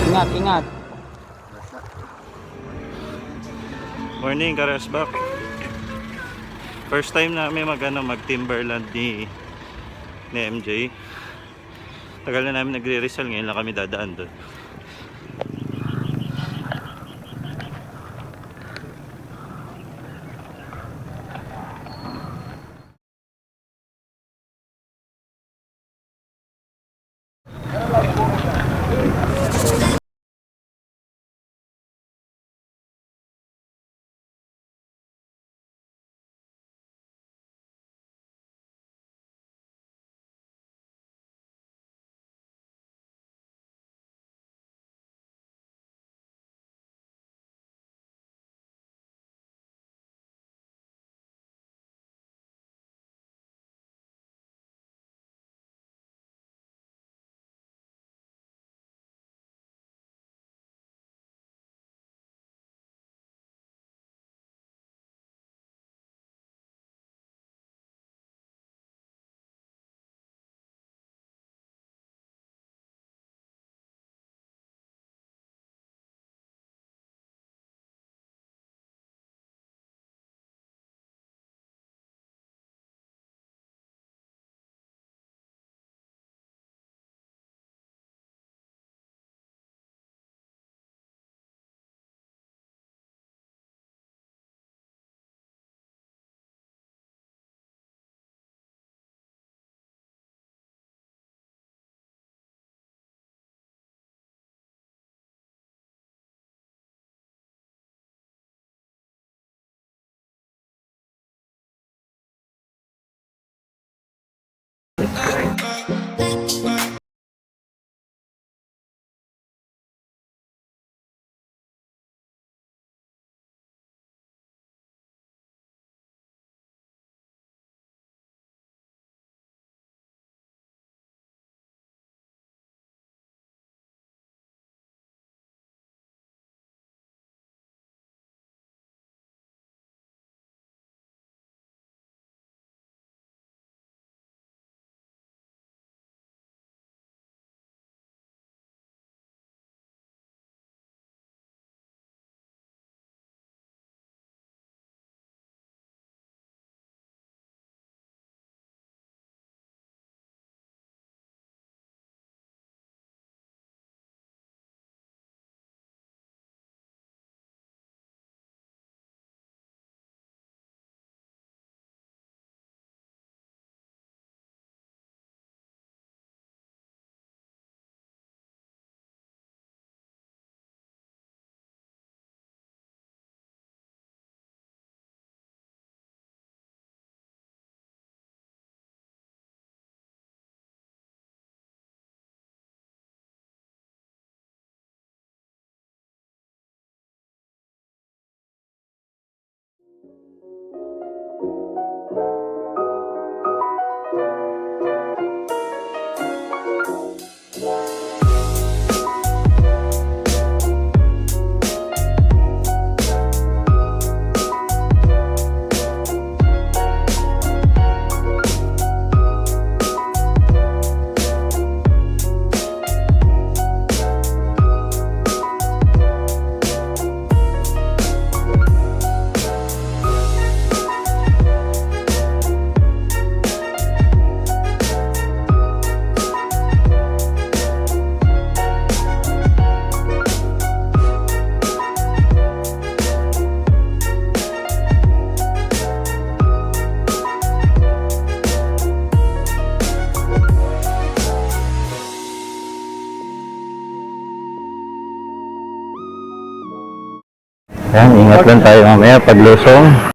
Ingat, ingat. Morning, Karasbak. First time namin mag Timberland ni MJ. Tagal na namin nagre-Rizal, ngayon lang kami dadaan doon. Yan, ingat lang tayo mamaya paglusong.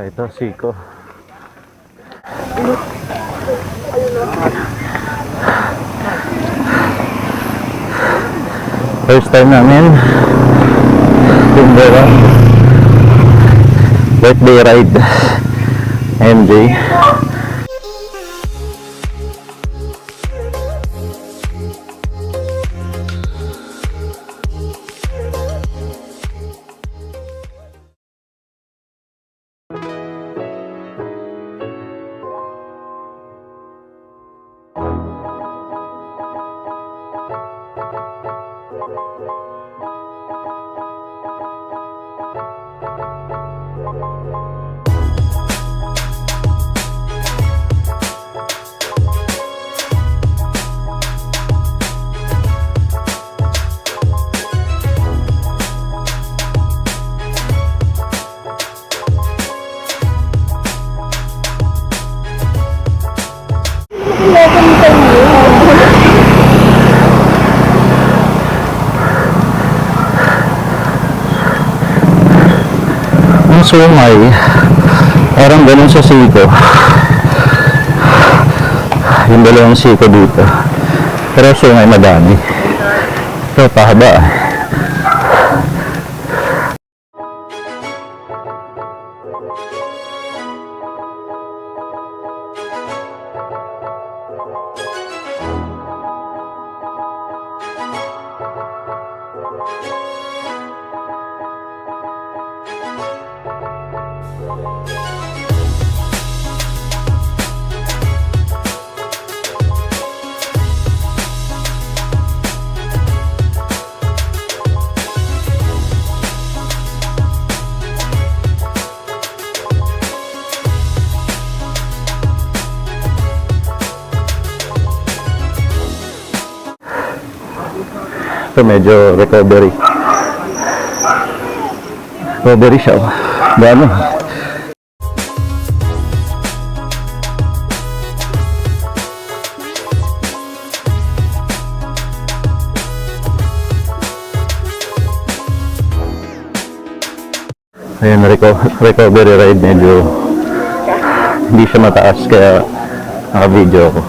ito, Siko. First time namin Timbera birthday ride MJ. Ang sumay, parang ganun sa Siko. Yung dalawang Siko dito. Pero sumay madami. Ito, pahaba. Ito medyo recovery siya. Gano? Ayan, recovery ride, medyo hindi siya mataas kaya naka-video ako.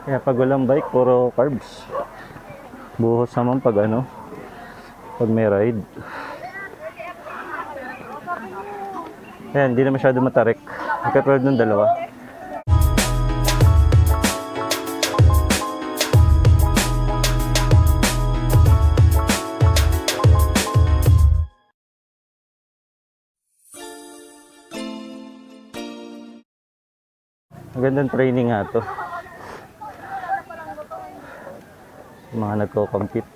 Kaya pag walang bike, puro carbs. Buhos naman pag pag may ride. Ayan, hindi na masyado matarik. Katulad ng dalawa. Magandang training nga to. Mga nagko-compete.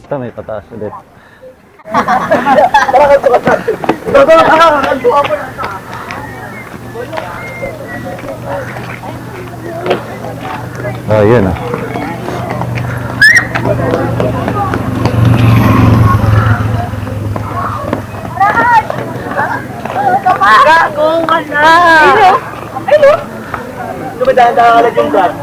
Ito may pataas ulit. Oh, yun ah. Kung na! Ayun! Dumadaan-daan ka lang yung brad.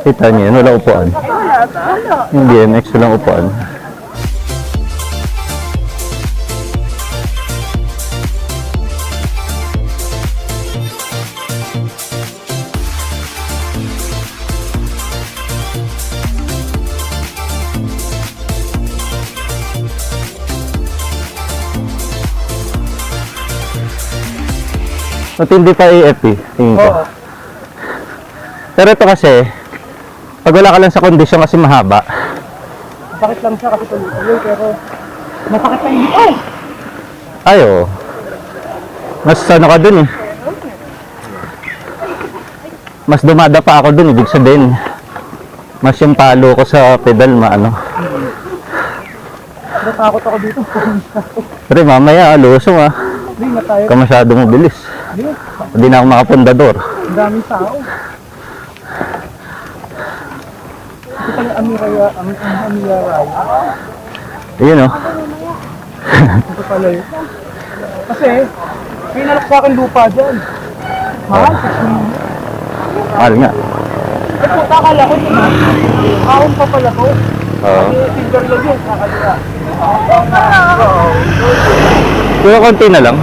Kita niyo, yun, wala upuan. Yung BMX, walang upuan. Matindi pa AF eh, tingin ko. Oo. Pero ito kasi, pag wala ka lang sa kondisyon kasi mahaba, Masakit lang siya kasi tuloy, pero masakit lang dito. ay oo. Mas ano ka dun eh. Mas dumada pa ako dun, ibig sabihin. Mas yung palo ko sa pedal maano. Natakot ako dito. Pero mamaya, lusong ah. Hindi na tayo. Ka masyado mabilis. Hindi. Hindi na ako makapundador. Ang daming tao. Ito yung Amira Rai. Ayun oh. Ito pala yun. Kasi, may nalak sa akin lupa dyan. Mahal, 6 million. Mahal nga. Eh, puta, akala ko yun ha. Ahon pa pala ko. Oo. Tinder lang yun, kakalila. Pero konti na lang.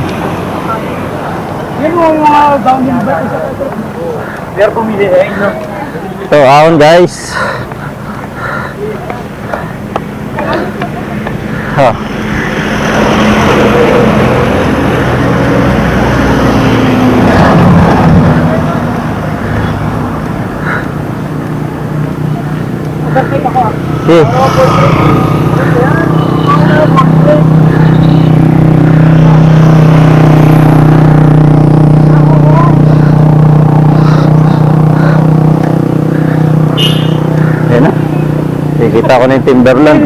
Yan yung mga downhill bike. Pero pumili eh, no? So, ahon guys. Ha. Perfect ako ah. Eh, ayan na. Kikita ko na yung Timberland.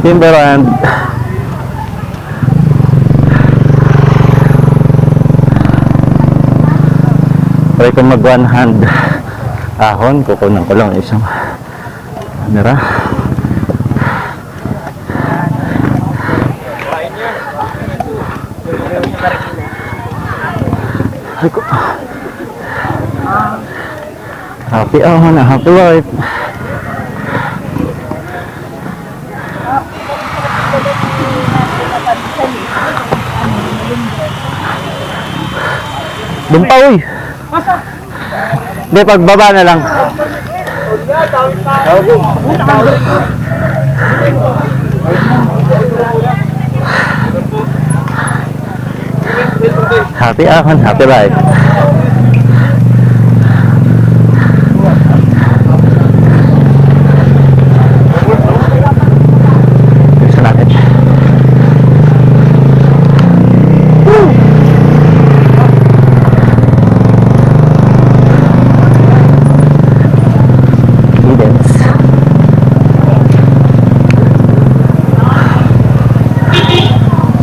Timberland. Try ko mag one hand ahon, kukunan ko lang isang camera. Ay ko. Happy ahon na, happy life. Doon pa, uy. Hindi, pagbaba na lang. Happy ahon, happy life. Bisa natin. Cadence.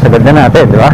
Sagad na natin, di ba?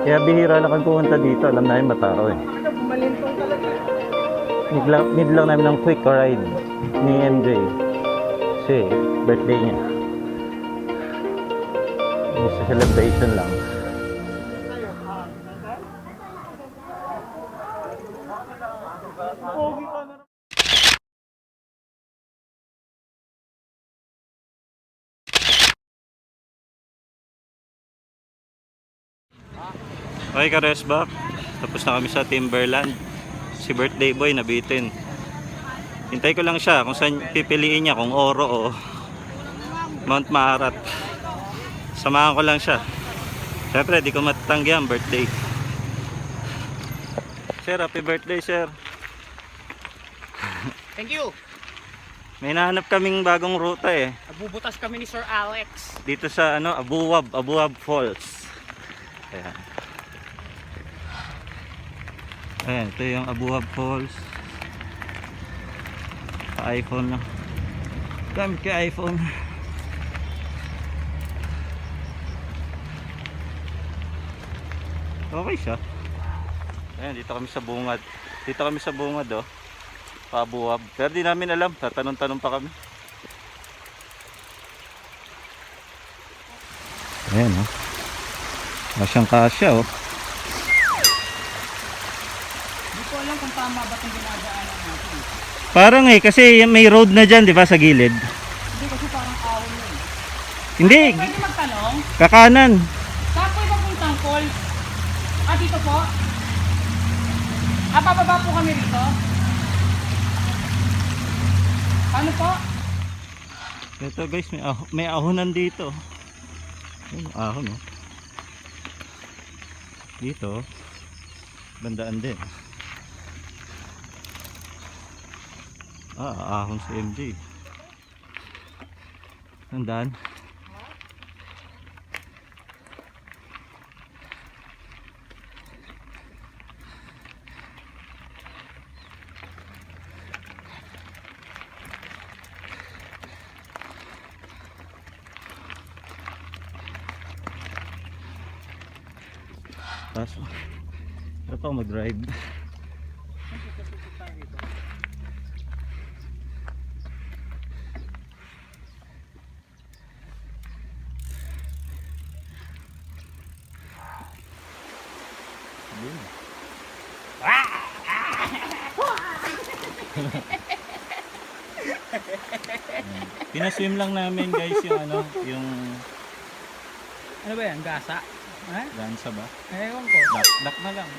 Kaya bihira lang kami pumunta dito. Alam namin matao eh. Malintong talaga. Need lang namin ng quick ride ni MJ. Kasi birthday niya. Isa celebration lang. Okay, Karesbak. Tapos na kami sa Timberland. Si birthday boy nabitin. Hintay ko lang siya kung saan pipiliin niya, kung Oro o Mount Maarat. Samahan ko lang siya. Siyempre, di ko matatanggi ang birthday. Sir, happy birthday, sir. Thank you. May nahanap kaming bagong ruta eh. Nagbubutas kami ni Sir Alex. Dito sa ano, Abuwab Falls. Ayan. Ayan, ito yung Abuwab Falls. Sa iPhone lang. Gamit ka iPhone. Okay siya. Ayan, dito kami sa bungad. Dito kami sa bungad oh. Pabuwab. Pero di namin alam. Tatanong-tanong pa kami. Ayan oh. Kasyang-kasya oh. Hindi ko alam kung tama ba itong dinadaanan natin. Parang eh, kasi may road na dyan, di ba, sa gilid? Hindi kasi parang ahon yun. Hindi, Pwede magtanong? kakanan. Saan po yung papuntang falls? Ah, dito po? Ah, pababa po kami rito? Ano po? Ito guys, may ahonan dito. Ayun, ahon oh. Dito, bandaan din. Ahon si MJ. Bandaan. Tapos, ito ako mag-drive. Pinaswim lang namin guys yung ano, yung Ano ba yan? Gasa? Ha? gansa ba? Ewan ko. Duck na lang.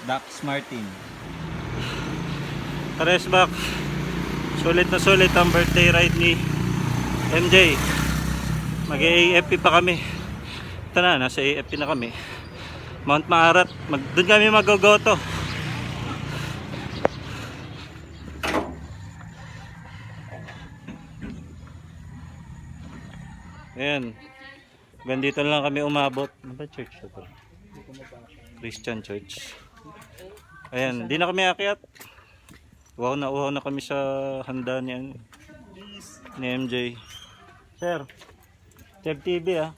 Duck Smartin. Karesbak, sulit na sulit ang birthday ride ni MJ. Mag-AFP pa kami. Ito na, nasa AFP na kami. Mount Maarat, doon kami mag-gogoto. Ayan. Ganito lang kami umabot. Ano ba church ito? Christian Church. Ayan, di na kami akyat. Uhaw na kami sa handa ni MJ. Sir, Chev TV ah.